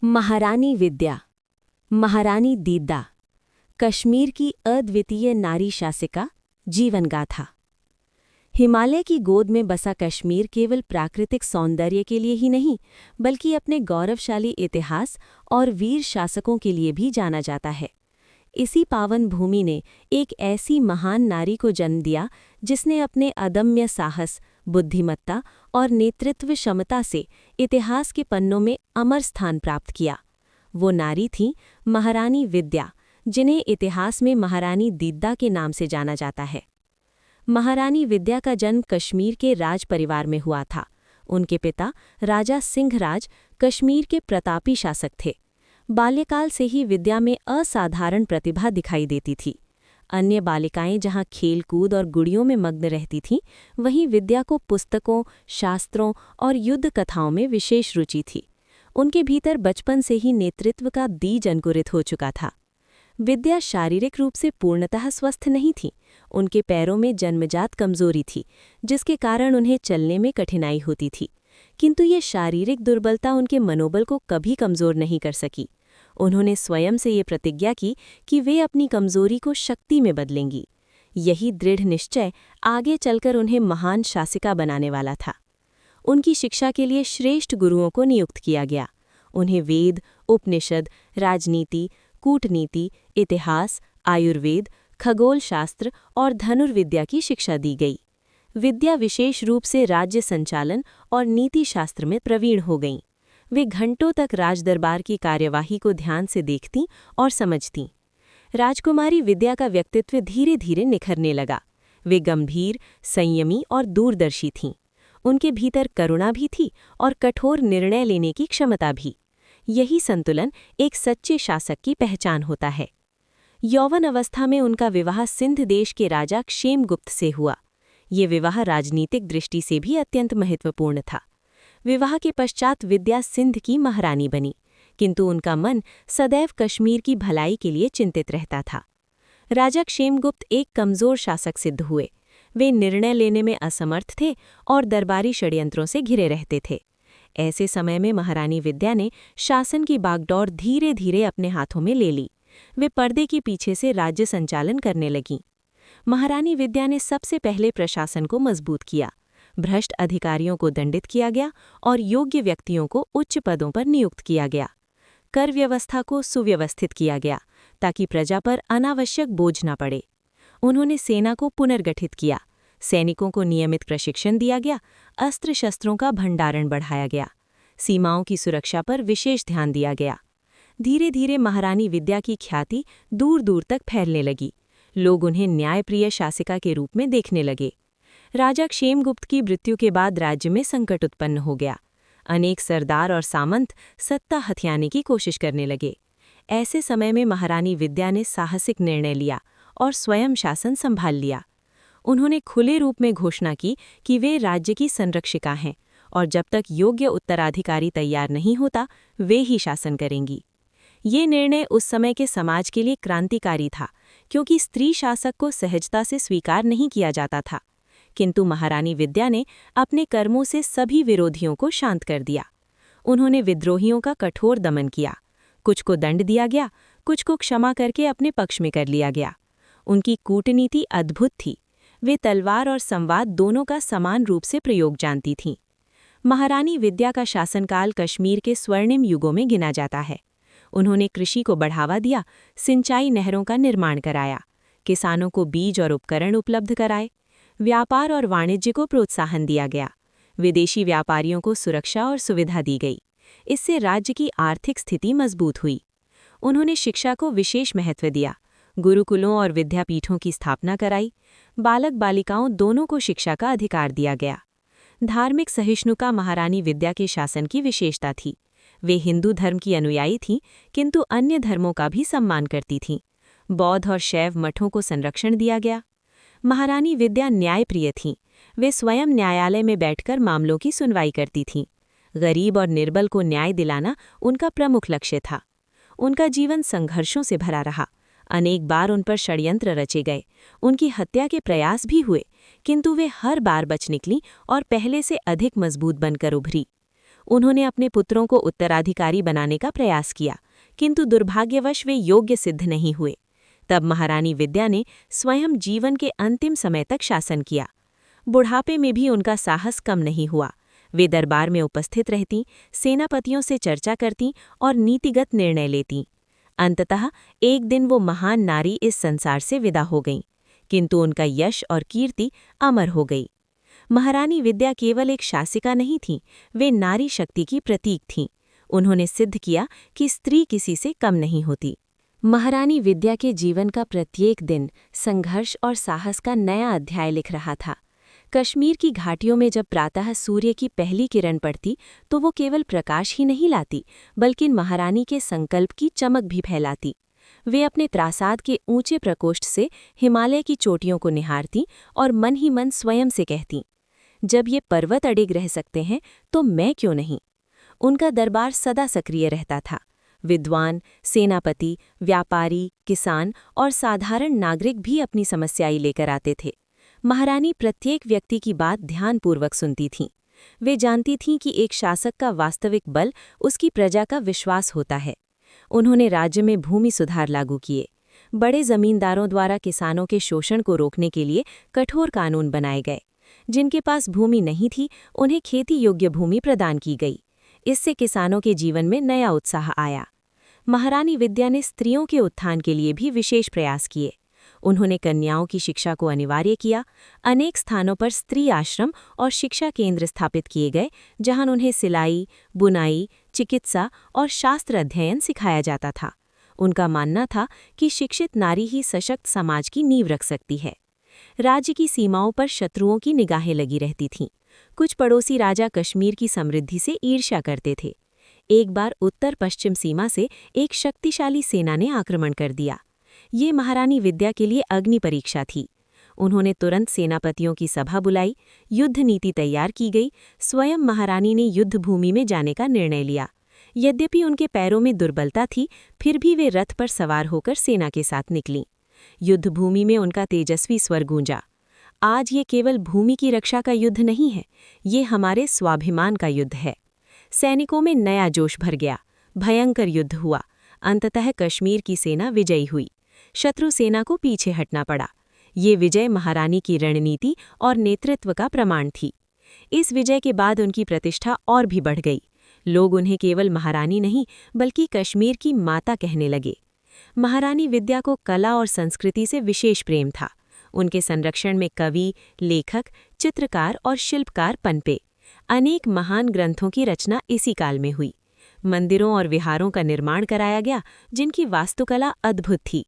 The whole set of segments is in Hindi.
महारानी विद्या, महारानी दीदा, कश्मीर की अद्वितीय नारी शासिका, जीवन गाथा। हिमालय की गोद में बसा कश्मीर केवल प्राकृतिक सौंदर्य के लिए ही नहीं, बल्कि अपने गौरवशाली इतिहास और वीर शासकों के लिए भी जाना जाता है। इसी पावन भूमि ने एक ऐसी महान नारी को जन्म दिया जिसने अपने अदम्य साहस, बुद्धिमत्ता और नेतृत्व क्षमता से इतिहास के पन्नों में अमर स्थान प्राप्त किया। वो नारी थी महारानी विद्या, जिन्हें इतिहास में महारानी दीदा के नाम से जाना जाता है। महारानी विद्या का जन्म कश्मीर के राज परिवार में हुआ था। उनके पिता राजा सिंहराज कश्मीर के प्रतापी शासक थे। बाल्यकाल से ही विद्या में असाधारण प्रतिभा दिखाई देती थी। अन्य बालिकाएं जहां खेलकूद और गुड़ियों में मग्न रहती थीं, वहीं विद्या को पुस्तकों, शास्त्रों और युद्ध कथाओं में विशेष रुचि थी। उनके भीतर बचपन से ही नेतृत्व का बीज अंकुरित हो चुका था। विद्या शारीरिक रूप से पूर्णतः स्वस्थ नहीं थी। उनके पैरों में जन्मजात कमजोरी थी, जिसके कारण उन्हें चलने में कठिनाई होती थी। किंतु ये शारीरिक दुर्बलता उनके मनोबल को कभी कमजोर नहीं कर सकी। उन्होंने स्वयं से ये प्रतिज्ञा की कि वे अपनी कमजोरी को शक्ति में बदलेंगी। यही दृढ़ निश्चय आगे चलकर उन्हें महान शासिका बनाने वाला था। उनकी शिक्षा के लिए श्रेष्ठ गुरुओं को नियुक्त किया गया। उन्हें वेद, उपनिषद, राजनीति, कूटनीति, इतिहास, आयुर्वेद, खगोल शास्त्र और धनुर्विद्या की शिक्षा दी गई। विद्या विशेष रूप से राज्य संचालन और नीति शास्त्र में प्रवीण हो गईं। वे घंटों तक राजदरबार की कार्यवाही को ध्यान से देखतीं और समझतीं। राजकुमारी विद्या का व्यक्तित्व धीरे धीरे निखरने लगा। वे गंभीर, संयमी और दूरदर्शी थीं। उनके भीतर करुणा भी थी और कठोर निर्णय लेने की क्षमता भी। यही संतुलन एक सच्चे शासक की पहचान होता है। यौवन अवस्था में उनका विवाह सिंध देश के राजा क्षेमगुप्त से हुआ। ये विवाह राजनीतिक दृष्टि से भी अत्यंत महत्वपूर्ण था। विवाह के पश्चात विद्या सिंध की महारानी बनी, किंतु उनका मन सदैव कश्मीर की भलाई के लिए चिंतित रहता था। राजा क्षेमगुप्त एक कमजोर शासक सिद्ध हुए। वे निर्णय लेने में असमर्थ थे और दरबारी षड्यंत्रों से घिरे रहते थे। ऐसे समय में महारानी विद्या ने शासन की बागडोर धीरे धीरे अपने हाथों में ले ली। वे पर्दे के पीछे से राज्य संचालन करने लगीं। महारानी विद्या ने सबसे पहले प्रशासन को मजबूत किया। भ्रष्ट अधिकारियों को दंडित किया गया और योग्य व्यक्तियों को उच्च पदों पर नियुक्त किया गया। कर व्यवस्था को सुव्यवस्थित किया गया ताकि प्रजा पर अनावश्यक बोझ न पड़े। उन्होंने सेना को पुनर्गठित किया। सैनिकों को नियमित प्रशिक्षण दिया गया। अस्त्र शस्त्रों का भंडारण बढ़ाया गया। सीमाओं की सुरक्षा पर विशेष ध्यान दिया गया। धीरे धीरे महारानी विद्या की ख्याति दूर दूर तक फैलने लगी। लोग उन्हें न्यायप्रिय शासिका के रूप में देखने लगे। राजा क्षेमगुप्त की मृत्यु के बाद राज्य में संकट उत्पन्न हो गया। अनेक सरदार और सामंत सत्ता हथियाने की कोशिश करने लगे। ऐसे समय में महारानी विद्या ने साहसिक निर्णय लिया और स्वयं शासन संभाल लिया। उन्होंने खुले रूप में घोषणा की कि वे राज्य की संरक्षिका हैं और जब तक योग्य उत्तराधिकारी तैयार नहीं होता, वे ही शासन करेंगी। ये निर्णय उस समय के समाज के लिए क्रांतिकारी था, क्योंकि स्त्री शासक को सहजता से स्वीकार नहीं किया जाता था। किंतु महारानी विद्या ने अपने कर्मों से सभी विरोधियों को शांत कर दिया। उन्होंने विद्रोहियों का कठोर दमन किया। कुछ को दंड दिया गया, कुछ को क्षमा करके अपने पक्ष में कर लिया गया। उनकी कूटनीति अद्भुत थी। वे तलवार और संवाद दोनों का समान रूप से प्रयोग जानती थीं। महारानी विद्या का शासनकाल कश्मीर के स्वर्णिम युगों में गिना जाता है। उन्होंने कृषि को बढ़ावा दिया, सिंचाई नहरों का निर्माण कराया, किसानों को बीज और उपकरण उपलब्ध कराए, व्यापार और वाणिज्य को प्रोत्साहन दिया गया, विदेशी व्यापारियों को सुरक्षा और सुविधा दी गई। इससे राज्य की आर्थिक स्थिति मजबूत हुई। उन्होंने शिक्षा को विशेष महत्व दिया, गुरुकुलों और विद्यापीठों की स्थापना कराई। बालक बालिकाओं दोनों को शिक्षा का अधिकार दिया गया। धार्मिक सहिष्णुता महारानी विद्या के शासन की विशेषता थी। वे हिंदू धर्म की अनुयायी थीं, किंतु अन्य धर्मों का भी सम्मान करती थीं। बौद्ध और शैव मठों को संरक्षण दिया गया। महारानी विद्या न्यायप्रिय थीं। वे स्वयं न्यायालय में बैठकर मामलों की सुनवाई करती थीं। गरीब और निर्बल को न्याय दिलाना उनका प्रमुख लक्ष्य था। उनका जीवन संघर्षों से भरा रहा। अनेक बार उन पर षड्यंत्र रचे गए। उनकी हत्या के प्रयास भी हुए, किंतु वे हर बार बच निकलीं और पहले से अधिक मजबूत बनकर उभरी। उन्होंने अपने पुत्रों को उत्तराधिकारी बनाने का प्रयास किया, किंतु दुर्भाग्यवश वे योग्य सिद्ध नहीं हुए। तब महारानी विद्या ने स्वयं जीवन के अंतिम समय तक शासन किया। बुढ़ापे में भी उनका साहस कम नहीं हुआ। वे दरबार में उपस्थित रहतीं, सेनापतियों से चर्चा करतीं और नीतिगत निर्णय लेतीं। अंततः एक दिन वो महान नारी इस संसार से विदा हो गईं, किंतु उनका यश और कीर्ति अमर हो गई। महारानी विद्या केवल एक शासिका नहीं थीं, वे नारी शक्ति की प्रतीक थीं। उन्होंने सिद्ध किया कि स्त्री किसी से कम नहीं होती। महारानी विद्या के जीवन का प्रत्येक दिन संघर्ष और साहस का नया अध्याय लिख रहा था। कश्मीर की घाटियों में जब प्रातः सूर्य की पहली किरण पड़ती तो वो केवल प्रकाश ही नहीं लाती, बल्कि महारानी के संकल्प की चमक भी फैलाती। वे अपने त्रासाद के ऊंचे प्रकोष्ठ से हिमालय की चोटियों को निहारती और मन ही मन स्वयं से कहती, जब ये पर्वत अडिग रह सकते हैं तो मैं क्यों नहीं। उनका दरबार सदा सक्रिय रहता था। विद्वान, सेनापति, व्यापारी, किसान और साधारण नागरिक भी अपनी समस्याएं लेकर आते थे। महारानी प्रत्येक व्यक्ति की बात ध्यानपूर्वक सुनती थीं। वे जानती थीं कि एक शासक का वास्तविक बल उसकी प्रजा का विश्वास होता है। उन्होंने राज्य में भूमि सुधार लागू किए। बड़े जमींदारों द्वारा किसानों के शोषण को रोकने के लिए कठोर कानून बनाए गए। जिनके पास भूमि नहीं थी, उन्हें खेती योग्य भूमि प्रदान की गई। इससे किसानों के जीवन में नया उत्साह आया। महारानी विद्या ने स्त्रियों के उत्थान के लिए भी विशेष प्रयास किए। उन्होंने कन्याओं की शिक्षा को अनिवार्य किया। अनेक स्थानों पर स्त्री आश्रम और शिक्षा केंद्र स्थापित किए गए, जहां उन्हें सिलाई, बुनाई, चिकित्सा और शास्त्र अध्ययन सिखाया जाता था। उनका मानना था कि शिक्षित नारी ही सशक्त समाज की नींव रख सकती है। राज्य की सीमाओं पर शत्रुओं की निगाहें लगी रहती थीं। कुछ पड़ोसी राजा कश्मीर की समृद्धि से ईर्ष्या करते थे। एक बार उत्तर पश्चिम सीमा से एक शक्तिशाली सेना ने आक्रमण कर दिया। ये महारानी विद्या के लिए अग्नि परीक्षा थी। उन्होंने तुरंत सेनापतियों की सभा बुलाई, युद्ध नीति तैयार की गई। स्वयं महारानी ने युद्ध भूमि में जाने का निर्णय लिया। यद्यपि उनके पैरों में दुर्बलता थी, फिर भी वे रथ पर सवार होकर सेना के साथ निकलीं। युद्ध भूमि में उनका तेजस्वी स्वर गूंजा, आज ये केवल भूमि की रक्षा का युद्ध नहीं है, ये हमारे स्वाभिमान का युद्ध है। सैनिकों में नया जोश भर गया। भयंकर युद्ध हुआ। अंततः कश्मीर की सेना विजयी हुई। शत्रु सेना को पीछे हटना पड़ा। ये विजय महारानी की रणनीति और नेतृत्व का प्रमाण थी। इस विजय के बाद उनकी प्रतिष्ठा और भी बढ़ गई। लोग उन्हें केवल महारानी नहीं, बल्कि कश्मीर की माता कहने लगे। महारानी विद्या को कला और संस्कृति से विशेष प्रेम था। उनके संरक्षण में कवि, लेखक, चित्रकार और शिल्पकार पनपे। अनेक महान ग्रंथों की रचना इसी काल में हुई। मंदिरों और विहारों का निर्माण कराया गया, जिनकी वास्तुकला अद्भुत थी।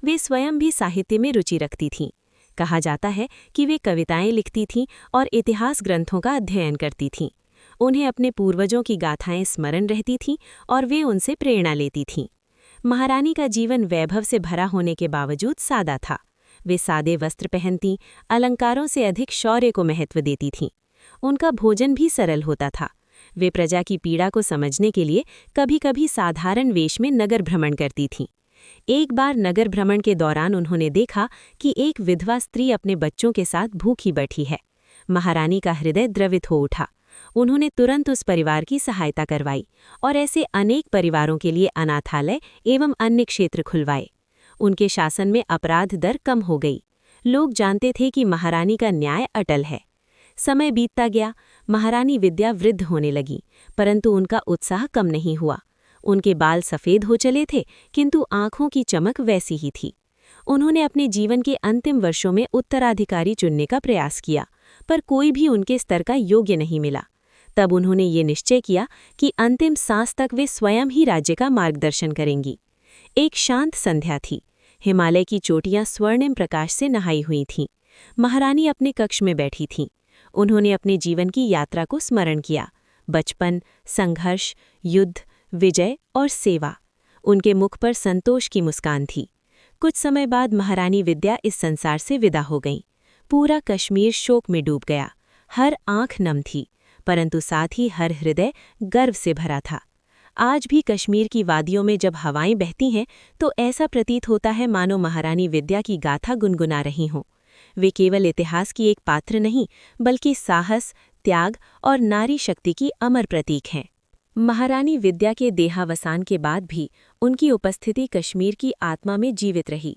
वे स्वयं भी साहित्य में रुचि रखती थीं। कहा जाता है कि वे कविताएं लिखती थीं और इतिहास ग्रंथों का अध्ययन करती थीं। उन्हें अपने पूर्वजों की गाथाएं स्मरण रहती थीं और वे उनसे प्रेरणा लेती थीं। महारानी का जीवन वैभव से भरा होने के बावजूद सादा था। वे सादे वस्त्र पहनतीं, अलंकारों से अधिक शौर्य को महत्व देती थीं। उनका भोजन भी सरल होता था। वे प्रजा की पीड़ा को समझने के लिए कभी-कभी साधारण वेश में नगर भ्रमण करती थीं। एक बार नगर भ्रमण के दौरान उन्होंने देखा कि एक विधवा स्त्री अपने बच्चों के साथ भूखी बैठी है। महारानी का हृदय द्रवित हो उठा। उन्होंने तुरंत उस परिवार की सहायता करवाई और ऐसे अनेक परिवारों के लिए अनाथालय एवं अन्य क्षेत्र खुलवाए। उनके शासन में अपराध दर कम हो गई। लोग जानते थे कि महारानी का न्याय अटल है। समय बीतता गया। महारानी विद्या वृद्ध होने लगी, परंतु उनका उत्साह कम नहीं हुआ। उनके बाल सफ़ेद हो चले थे, किंतु आँखों की चमक वैसी ही थी। उन्होंने अपने जीवन के अंतिम वर्षों में उत्तराधिकारी चुनने का प्रयास किया, पर कोई भी उनके स्तर का योग्य नहीं मिला। तब उन्होंने ये निश्चय किया कि अंतिम सांस तक वे स्वयं ही राज्य का मार्गदर्शन करेंगी। एक शांत संध्या थी। हिमालय की चोटियां स्वर्णिम प्रकाश से नहाई हुई थीं। महारानी अपने कक्ष में बैठी थीं। उन्होंने अपने जीवन की यात्रा को स्मरण किया। बचपन, संघर्ष, युद्ध, विजय और सेवा। उनके मुख पर संतोष की मुस्कान थी। कुछ समय बाद महारानी विद्या इस संसार से विदा हो गईं। पूरा कश्मीर शोक में डूब गया। हर आंख नम थी, परंतु साथ ही हर हृदय गर्व से भरा था। आज भी कश्मीर की वादियों में जब हवाएं बहती हैं तो ऐसा प्रतीत होता है मानो महारानी विद्या की गाथा गुनगुना रही हों। वे केवल इतिहास की एक पात्र नहीं, बल्कि साहस, त्याग और नारी शक्ति की अमर प्रतीक हैं। महारानी विद्या के देहावसान के बाद भी उनकी उपस्थिति कश्मीर की आत्मा में जीवित रही।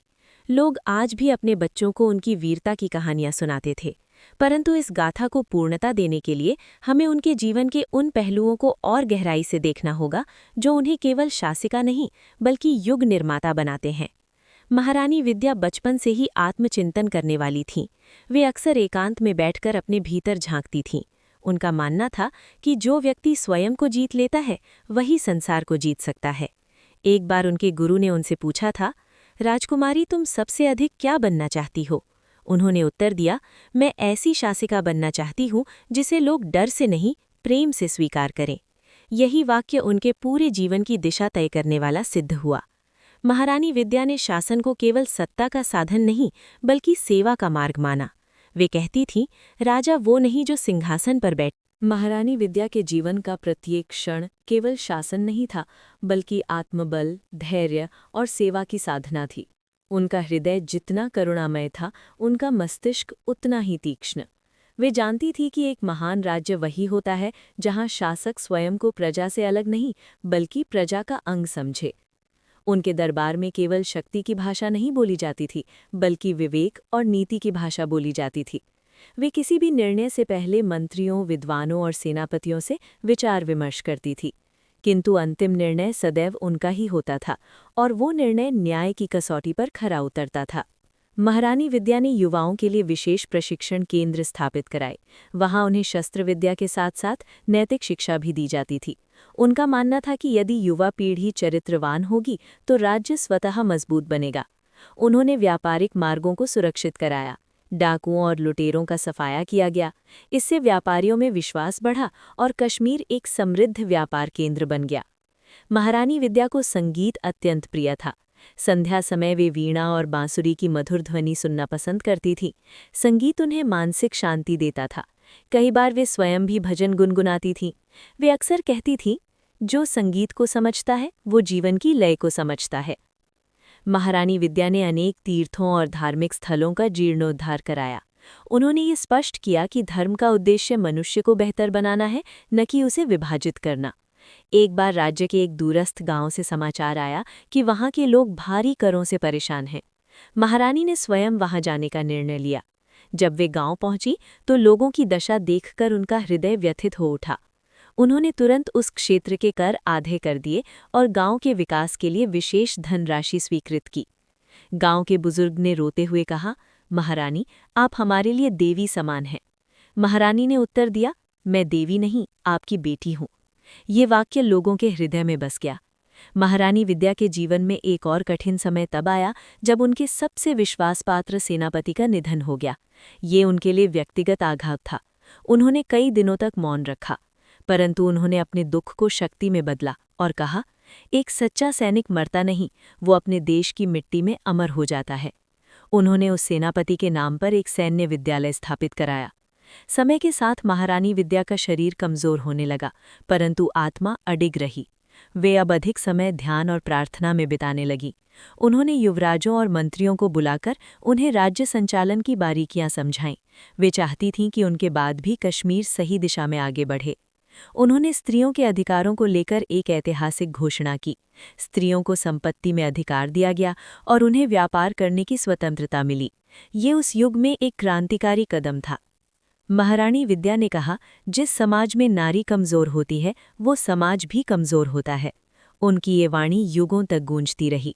लोग आज भी अपने बच्चों को उनकी वीरता की कहानियां सुनाते थे, परंतु इस गाथा को पूर्णता देने के लिए हमें उनके जीवन के उन पहलुओं को और गहराई से देखना होगा जो उन्हें केवल शासिका नहीं बल्कि युग निर्माता बनाते हैं। महारानी विद्या बचपन से ही आत्मचिंतन करने वाली थीं। वे अक्सर एकांत में बैठकर अपने भीतर झांकती थीं। उनका मानना था कि जो व्यक्ति स्वयं को जीत लेता है वही संसार को जीत सकता है। एक बार उनके गुरु ने उनसे पूछा था, राजकुमारी, तुम सबसे अधिक क्या बनना चाहती हो? उन्होंने उत्तर दिया, मैं ऐसी शासिका बनना चाहती हूँ जिसे लोग डर से नहीं प्रेम से स्वीकार करें। यही वाक्य उनके पूरे जीवन की दिशा तय करने वाला सिद्ध हुआ। महारानी विद्या ने शासन को केवल सत्ता का साधन नहीं बल्कि सेवा का मार्ग माना। वे कहती थीं, राजा वो नहीं जो सिंहासन पर बैठ। महारानी विद्या के जीवन का प्रत्येक क्षण केवल शासन नहीं था बल्कि आत्मबल, धैर्य और सेवा की साधना थी। उनका हृदय जितना करुणामय था, उनका मस्तिष्क उतना ही तीक्ष्ण। वे जानती थी कि एक महान राज्य वही होता है जहां शासक स्वयं को प्रजा से अलग नहीं बल्कि प्रजा का अंग समझे। उनके दरबार में केवल शक्ति की भाषा नहीं बोली जाती थी बल्कि विवेक और नीति की भाषा बोली जाती थी। वे किसी भी निर्णय से पहले मंत्रियों, विद्वानों और सेनापतियों से विचार विमर्श करती थी, किंतु अंतिम निर्णय सदैव उनका ही होता था और वो निर्णय न्याय की कसौटी पर खरा उतरता था। महारानी विद्या ने युवाओं के लिए विशेष प्रशिक्षण केंद्र स्थापित कराए। वहां उन्हें शस्त्र विद्या के साथ साथ नैतिक शिक्षा भी दी जाती थी। उनका मानना था कि यदि युवा पीढ़ी चरित्रवान होगी तो राज्य स्वतः मजबूत बनेगा। उन्होंने व्यापारिक मार्गों को सुरक्षित कराया, डाकुओं और लुटेरों का सफाया किया गया। इससे व्यापारियों में विश्वास बढ़ा और कश्मीर एक समृद्ध व्यापार केंद्र बन गया। महारानी विद्या को संगीत अत्यंत प्रिय था। संध्या समय वे वीणा और बांसुरी की मधुर ध्वनि सुनना पसंद करती थीं। संगीत उन्हें मानसिक शांति देता था। कई बार वे स्वयं भी भजन गुनगुनाती थीं। वे अक्सर कहती थीं, जो संगीत को समझता है वो जीवन की लय को समझता है। महारानी विद्या ने अनेक तीर्थों और धार्मिक स्थलों का जीर्णोद्धार कराया। उन्होंने ये स्पष्ट किया कि धर्म का उद्देश्य मनुष्य को बेहतर बनाना है, न कि उसे विभाजित करना। एक बार राज्य के एक दूरस्थ गांव से समाचार आया कि वहां के लोग भारी करों से परेशान हैं। महारानी ने स्वयं वहां जाने का निर्णय लिया। जब वे गांव पहुंची तो लोगों की दशा देखकर उनका हृदय व्यथित हो उठा। उन्होंने तुरंत उस क्षेत्र के कर आधे कर दिए और गांव के विकास के लिए विशेष धनराशि स्वीकृत की। गांव के बुजुर्ग ने रोते हुए कहा, महारानी, आप हमारे लिए देवी समान हैं। महारानी ने उत्तर दिया, मैं देवी नहीं, आपकी बेटी हूँ। ये वाक्य लोगों के हृदय में बस गया। महारानी विद्या के जीवन में एक और कठिन समय तब आया जब उनके सबसे विश्वासपात्र सेनापति का निधन हो गया। ये उनके लिए व्यक्तिगत आघात था। उन्होंने कई दिनों तक मौन रखा, परंतु उन्होंने अपने दुख को शक्ति में बदला और कहा, एक सच्चा सैनिक मरता नहीं, वो अपने देश की मिट्टी में अमर हो जाता है। उन्होंने उस सेनापति के नाम पर एक सैन्य विद्यालय स्थापित कराया। समय के साथ महारानी विद्या का शरीर कमजोर होने लगा, परंतु आत्मा अडिग रही। वे अब अधिक समय ध्यान और प्रार्थना में बिताने लगी। उन्होंने युवराजों और मंत्रियों को बुलाकर उन्हें राज्य संचालन की बारीकियां समझाईं। वे चाहती थीं कि उनके बाद भी कश्मीर सही दिशा में आगे बढ़े। उन्होंने स्त्रियों के अधिकारों को लेकर एक ऐतिहासिक घोषणा की। स्त्रियों को संपत्ति में अधिकार दिया गया और उन्हें व्यापार करने की स्वतंत्रता मिली। ये उस युग में एक क्रांतिकारी कदम था। महारानी विद्या ने कहा, जिस समाज में नारी कमजोर होती है वो समाज भी कमजोर होता है। उनकी ये वाणी युगों तक गूंजती रही।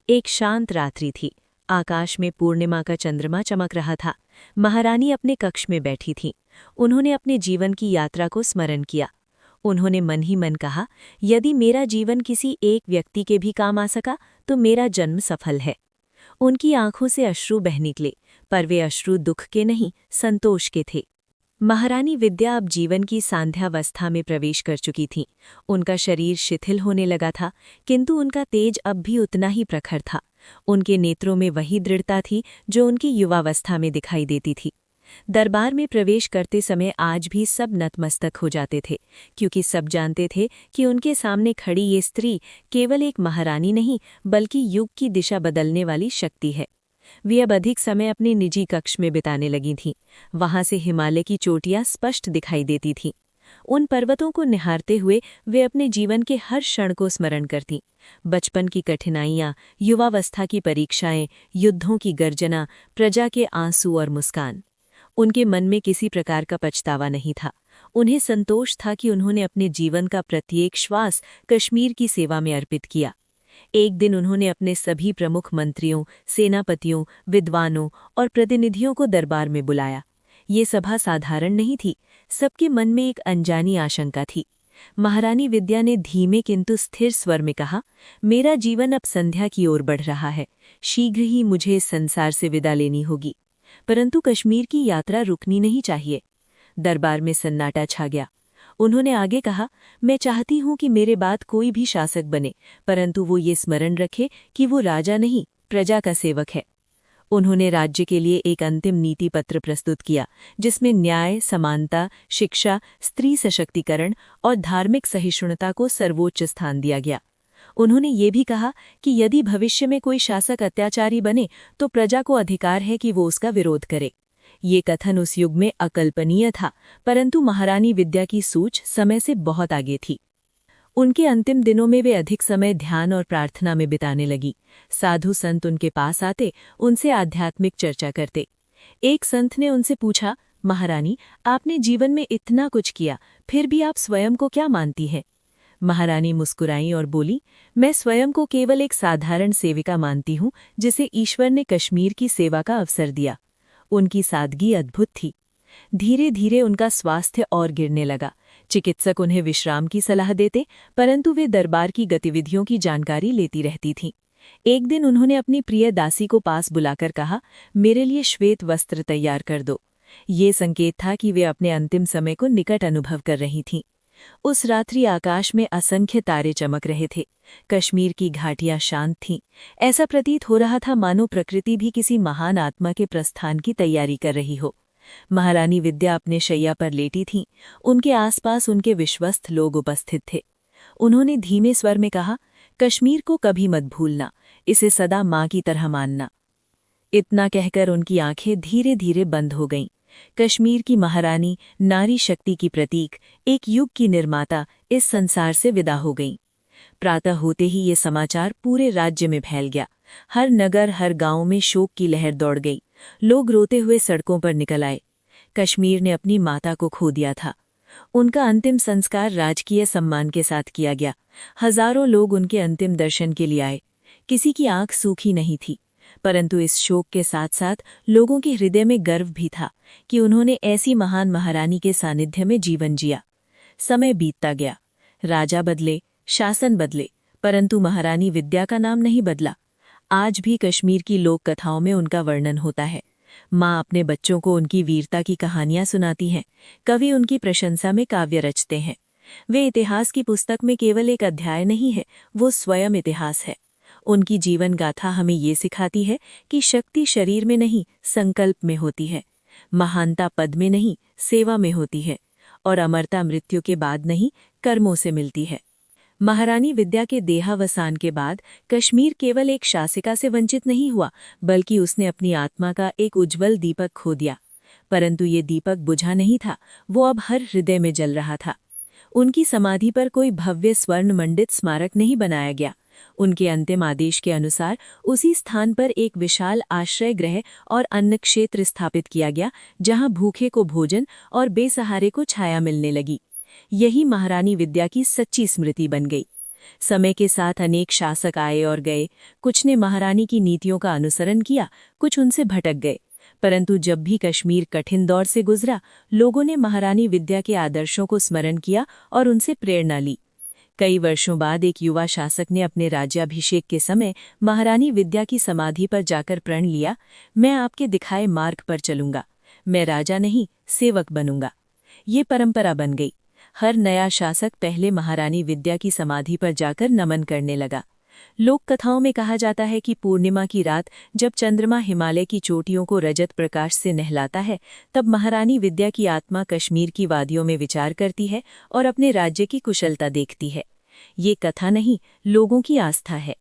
एक शांत रात्रि थी। आकाश में पूर्णिमा का चंद्रमा चमक रहा था। महारानी अपने कक्ष में बैठी थीं। उन्होंने अपने जीवन की यात्रा को स्मरण किया। उन्होंने मन ही मन कहा, यदि मेरा जीवन किसी एक व्यक्ति के भी काम आ सका तो मेरा जन्म सफल है। उनकी आंखों से अश्रु बह निकले, पर वे अश्रु दुख के नहीं, संतोष के थे। महारानी विद्या अब जीवन की सांध्यावस्था में प्रवेश कर चुकी थीं। उनका शरीर शिथिल होने लगा था, किंतु उनका तेज अब भी उतना ही प्रखर था। उनके नेत्रों में वही दृढ़ता थी जो उनकी युवावस्था में दिखाई देती थी। दरबार में प्रवेश करते समय आज भी सब नतमस्तक हो जाते थे, क्योंकि सब जानते थे कि उनके सामने खड़ी ये स्त्री केवल एक महारानी नहीं बल्कि युग की दिशा बदलने वाली शक्ति है। वे अब अधिक समय अपने निजी कक्ष में बिताने लगी थीं। वहां से हिमालय की चोटियां स्पष्ट दिखाई देती थीं। उन पर्वतों को निहारते हुए वे अपने जीवन के हर क्षण को स्मरण करतीं। बचपन की कठिनाइयां, युवावस्था की परीक्षाएं, युद्धों की गर्जना, प्रजा के आंसू और मुस्कान। उनके मन में किसी प्रकार का पछतावा नहीं था। उन्हें संतोष था कि उन्होंने अपने जीवन का प्रत्येक श्वास कश्मीर की सेवा में अर्पित किया। एक दिन उन्होंने अपने सभी प्रमुख मंत्रियों, सेनापतियों, विद्वानों और प्रतिनिधियों को दरबार में बुलाया। ये सभा साधारण नहीं थी। सबके मन में एक अनजानी आशंका थी। महारानी विद्या ने धीमे किंतु स्थिर स्वर में कहा, मेरा जीवन अब संध्या की ओर बढ़ रहा है। शीघ्र ही मुझे इस संसार से विदा लेनी होगी, परंतु कश्मीर की यात्रा रुकनी नहीं चाहिए। दरबार में सन्नाटा छा गया। उन्होंने आगे कहा, मैं चाहती हूं कि मेरे बाद कोई भी शासक बने, परंतु वो ये स्मरण रखे कि वो राजा नहीं, प्रजा का सेवक है। उन्होंने राज्य के लिए एक अंतिम नीति पत्र प्रस्तुत किया, जिसमें न्याय, समानता, शिक्षा, स्त्री सशक्तिकरण और धार्मिक सहिष्णुता को सर्वोच्च स्थान दिया गया। उन्होंने ये भी कहा कि यदि भविष्य में कोई शासक अत्याचारी बने तो प्रजा को अधिकार है कि वो उसका विरोध करे। ये कथन उस युग में अकल्पनीय था, परंतु महारानी विद्या की सोच समय से बहुत आगे थी। उनके अंतिम दिनों में वे अधिक समय ध्यान और प्रार्थना में बिताने लगी। साधु संत उनके पास आते, उनसे आध्यात्मिक चर्चा करते। एक संत ने उनसे पूछा, महारानी, आपने जीवन में इतना कुछ किया, फिर भी आप स्वयं को क्या मानती हैं? महारानी मुस्कुराई और बोली, मैं स्वयं को केवल एक साधारण सेविका मानती हूँ, जिसे ईश्वर ने कश्मीर की सेवा का अवसर दिया। उनकी सादगी अद्भुत थी। धीरे धीरे उनका स्वास्थ्य और गिरने लगा। चिकित्सक उन्हें विश्राम की सलाह देते, परंतु वे दरबार की गतिविधियों की जानकारी लेती रहती थीं। एक दिन उन्होंने अपनी प्रिय दासी को पास बुलाकर कहा, मेरे लिए श्वेत वस्त्र तैयार कर दो। ये संकेत था कि वे अपने अंतिम समय को निकट अनुभव कर रही थीं। उस रात्रि आकाश में असंख्य तारे चमक रहे थे। कश्मीर की घाटियां शांत थीं। ऐसा प्रतीत हो रहा था मानो प्रकृति भी किसी महान आत्मा के प्रस्थान की तैयारी कर रही हो। महारानी विद्या अपने शैया पर लेटी थीं। उनके आसपास उनके विश्वस्त लोग उपस्थित थे। उन्होंने धीमे स्वर में कहा, कश्मीर को कभी मत भूलना, इसे सदा माँ की तरह मानना। इतना कहकर उनकी आंखें धीरे धीरे बंद हो गईं। कश्मीर की महारानी, नारी शक्ति की प्रतीक, एक युग की निर्माता, इस संसार से विदा हो गईं। प्रातः होते ही ये समाचार पूरे राज्य में फैल गया। हर नगर, हर गांव में शोक की लहर दौड़ गई। लोग रोते हुए सड़कों पर निकल आए। कश्मीर ने अपनी माता को खो दिया था। उनका अंतिम संस्कार राजकीय सम्मान के साथ किया गया। हजारों लोग उनके अंतिम दर्शन के लिए आए। किसी की आंख सूखी नहीं थी, परंतु इस शोक के साथ साथ लोगों के हृदय में गर्व भी था कि उन्होंने ऐसी महान महारानी के सानिध्य में जीवन जिया। समय बीतता गया। राजा बदले, शासन बदले, परंतु महारानी विद्या का नाम नहीं बदला। आज भी कश्मीर की लोक कथाओं में उनका वर्णन होता है। माँ अपने बच्चों को उनकी वीरता की कहानियां सुनाती हैं। कवि उनकी प्रशंसा में काव्य रचते हैं। वे इतिहास की पुस्तक में केवल एक अध्याय नहीं है, वो स्वयं इतिहास है। उनकी जीवन गाथा हमें ये सिखाती है कि शक्ति शरीर में नहीं, संकल्प में होती है। महानता पद में नहीं, सेवा में होती है। और अमरता मृत्यु के बाद नहीं, कर्मों से मिलती है। महारानी विद्या के देहावसान के बाद कश्मीर केवल एक शासिका से वंचित नहीं हुआ, बल्कि उसने अपनी आत्मा का एक उज्जवल दीपक खो दिया। परंतु ये दीपक बुझा नहीं था, वो अब हर हृदय में जल रहा था। उनकी समाधि पर कोई भव्य स्वर्ण मंडित स्मारक नहीं बनाया गया। उनके अंतिम आदेश के अनुसार उसी स्थान पर एक विशाल आश्रय गृह और अन्न क्षेत्र स्थापित किया गया, जहां भूखे को भोजन और बेसहारे को छाया मिलने लगी। यही महारानी विद्या की सच्ची स्मृति बन गई। समय के साथ अनेक शासक आए और गए। कुछ ने महारानी की नीतियों का अनुसरण किया, कुछ उनसे भटक गए। परंतु जब भी कश्मीर कठिन दौर से गुजरा, लोगों ने महारानी विद्या के आदर्शों को स्मरण किया और उनसे प्रेरणा ली। कई वर्षों बाद एक युवा शासक ने अपने राज्याभिषेक के समय महारानी विद्या की समाधि पर जाकर प्रण लिया, मैं आपके दिखाए मार्ग पर चलूंगा, मैं राजा नहीं, सेवक बनूंगा। ये परंपरा बन गई। हर नया शासक पहले महारानी विद्या की समाधि पर जाकर नमन करने लगा। लोक कथाओं में कहा जाता है कि पूर्णिमा की रात जब चंद्रमा हिमालय की चोटियों को रजत प्रकाश से नहलाता है, तब महारानी विद्या की आत्मा कश्मीर की वादियों में विचार करती है और अपने राज्य की कुशलता देखती है। ये कथा नहीं, लोगों की आस्था है।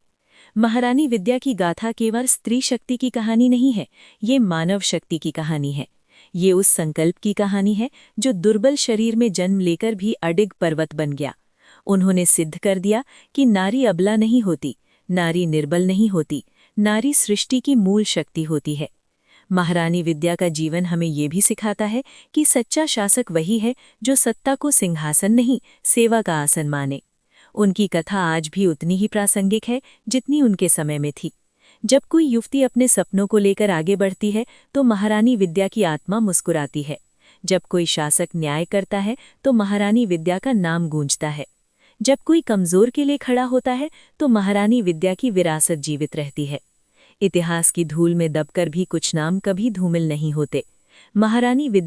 महारानी विद्या की गाथा केवल स्त्री शक्ति की कहानी नहीं है, ये मानव शक्ति की कहानी है। ये उस संकल्प की कहानी है जो दुर्बल शरीर में जन्म लेकर भी अडिग पर्वत बन गया। उन्होंने सिद्ध कर दिया कि नारी अबला नहीं होती, नारी निर्बल नहीं होती, नारी सृष्टि की मूल शक्ति होती है। महारानी विद्या का जीवन हमें ये भी सिखाता है कि सच्चा शासक वही है जो सत्ता को सिंहासन नहीं, सेवा का आसन माने। उनकी कथा आज भी उतनी ही प्रासंगिक है जितनी उनके समय में थी। जब कोई युवती अपने सपनों को लेकर आगे बढ़ती है तो महारानी विद्या की आत्मा मुस्कुराती है। जब कोई शासक न्याय करता है तो महारानी विद्या का नाम गूंजता है। जब कोई कमजोर के लिए खड़ा होता है तो महारानी विद्या की विरासत जीवित रहती है। इतिहास की धूल में दबकर भी कुछ नाम कभी धूमिल नहीं होते। महारानी विद्या